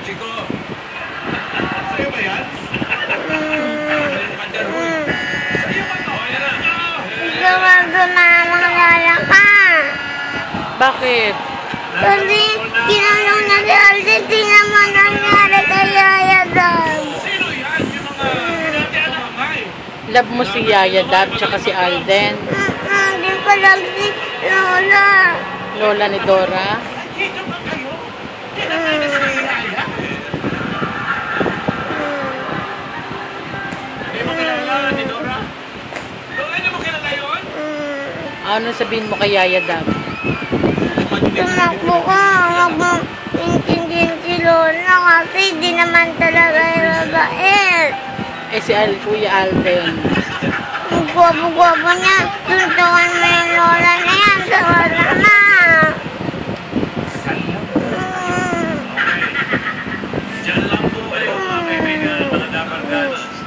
Chico. Sa'yo ba yan? Sa'yo ba to? Ayan na. Gusto ko gumamangala ka. Bakit? Kasi kinanong na si Alden, di naman nangyari kay Yaya Dab. Sino yan? Yung mga pinatian ng kamay. Love mo si Yaya Dab tsaka si Alden? Di ko lang si Lola. Lola ni Dora? Dito ba kayo? Kinakain na si Yaya? Hindi mo kilala ni Dora? Dora, hindi mo kilala yun? Ano sabihin mo kay Yaya Dab? Tumakbo ka, huwag mo intindihin si Lola kasi di naman talaga yung mabait. Eh si Kuya Alden. Ang gwapo-gwapo niya, tuntungan mo yung Lola na yan sa wala na. Diyan lang po kayo mga kaibigan, mga dabarkads.